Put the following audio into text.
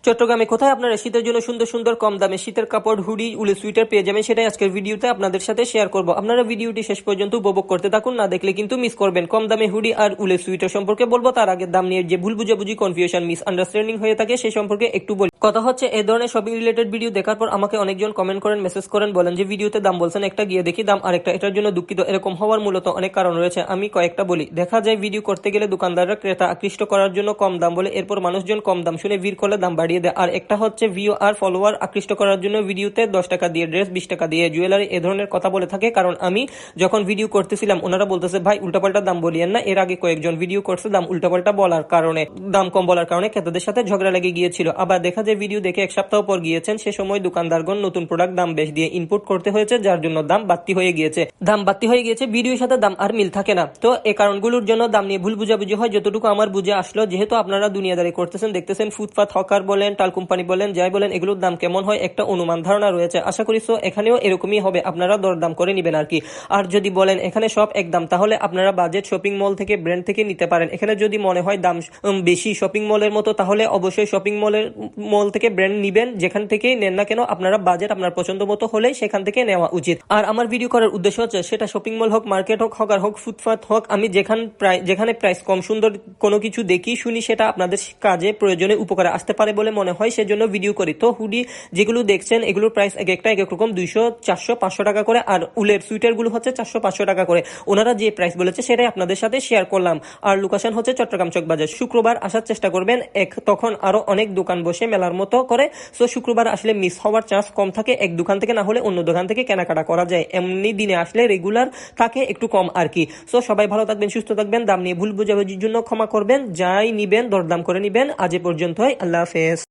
চট্টগ্রামে কোথায় আপনারা শীতের জন্য সুন্দর সুন্দর কম দামে শীতের কাপড়, হুডি, উলের সুইটার পেয়ে যাবেন, সেটাই আজকের ভিডিওতে আপনাদের সাথে শেয়ার করব। আপনারা ভিডিওটি শেষ পর্যন্ত উপভোগ করতে থাকুন, না দেখলে কিন্তু মিস করবেন। কম দামে হুডি আর উলের সুইটার সম্পর্কে বলবো, তার আগে দাম নিয়ে যে ভুল বুঝাবুঝি, কনফিউশন, মিস আন্ডারস্ট্যান্ডিং হয়ে থাকে সেই সম্পর্কে একটু বলি। কথা হচ্ছে, এই ধরনের শপিং রিলেটেড ভিডিও দেখার পর আমাকে অনেকজন কমেন্ট করেন, মেসেজ করেন, বলেন যে ভিডিওতে দাম বলছেন একটা, গিয়ে দেখি দাম আরেকটা। এটার জন্য দুঃখিত। এরকম হওয়ার মূলত অনেক কারণ রয়েছে, আমি কয়েকটা বলি। দেখা যায় ভিডিও করতে গেলে দোকানদাররা ক্রেতা আকৃষ্ট করার জন্য কম দাম বলে, এরপর মানুষজন কম দাম শুনে ভিড় করলে দাম বাড়িয়ে দেয়। আর একটা হচ্ছে ভিউ আর ফলোয়ার আকৃষ্ট করার জন্য ভিডিওতে 10 টাকা দিয়ে ড্রেস, 20 টাকা দিয়ে জুয়েলারি, এ ধরনের কথা বলে থাকে। কারণ আমি যখন ভিডিও করতেছিলাম ওনারা বলতেছে ভাই উল্টাপাল্টা দাম বলিয়েন না। এর আগে কয়েকজন ভিডিও করছে, দাম উল্টাপাল্টা বলার কারণে, দাম কম বলার কারণে ক্রেতাদের সাথে ঝগড়া লেগে গিয়েছিল। আবার দেখা যায় ভিডিও দেখে এক সপ্তাহ পর গিয়েছেন, সে সময় দোকানদারগণ নতুন প্রোডাক্ট দাম বেশ দিয়ে ইনপুট করতে হয়েছে, যার জন্য দাম বাড়তি হয়ে গিয়েছে। ভিডিওর সাথে দাম আর মিল থাকে না। তো এই কারণগুলোর জন্য দাম নিয়ে ভুল বুঝাবুঝি হয়। যতটুকু আমার বুঝে আসলো, যেহেতু আপনারা দুনিয়াদারি করতেছেন, দেখতেছেন ফুটপাত হকার বলেন, টাল কোম্পানি বলেন, যাই বলেন, এগুলোর দাম কেমন হয় একটা অনুমান ধারণা রয়েছে। আশা করি সো এখানেও এরকমই হবে, আপনারা দরদাম করে নিবেন আর কি। আর যদি বলেন এখানে সব একদম, তাহলে আপনারা বাজেট শপিং মল থেকে, ব্র্যান্ড থেকে নিতে পারেন। এখানে যদি মনে হয় দাম বেশি শপিং মলের মতো, তাহলে অবশ্যই শপিং মল থেকে ব্র্যান্ড নিবেন। যেখান থেকে নেন না কেন, আপনারা বাজেট আপনার পছন্দ মতো হলেই সেখান থেকে নেওয়া উচিত। আর আমার ভিডিও করার উদ্দেশ্য হচ্ছে, সেটা শপিং মল হোক, মার্কেট হোক, হকার হোক, ফুটপাত হোক, আমি যেখানে প্রাইস কম, সুন্দর কোনো কিছু দেখি শুনি, সেটা আপনাদের কাজে প্রয়োজনে উপকারে আসতে পারে বলে মনে হয়, সেজন্য ভিডিও করি। তো হুডি যেগুলো দেখছেন, এগুলোর প্রাইস এক একটা এক এক রকম, 200, 400, 500 টাকা করে। আর উলের সুইটার গুলো হচ্ছে 400, 500 টাকা করে। ওনারা যে প্রাইস বলেছে সেটাই আপনাদের সাথে শেয়ার করলাম। আর লোকেশন হচ্ছে চট্টগ্রাম চকবাজার। শুক্রবার আসার চেষ্টা করবেন, তখন আরো অনেক দোকান বসে মেলার মতো করে। সো শুক্রবার আসলে মিস হওয়ার চান্স কম থাকে। এক দোকান থেকে না হলে অন্য দোকান থেকে কেনাকাটা করা যায়। এমনি দিনে আসলে রেগুলার থাকে একটু কম আর কি। সো সবাই ভালো থাকবেন, সুস্থ থাকবেন। দাম নিয়ে ভুল বুঝাবুঝির জন্য ক্ষমা করবেন। যাই নিবেন দরদাম করে নিবেন। আজ এ পর্যন্তই, আল্লাহ হাফেজ।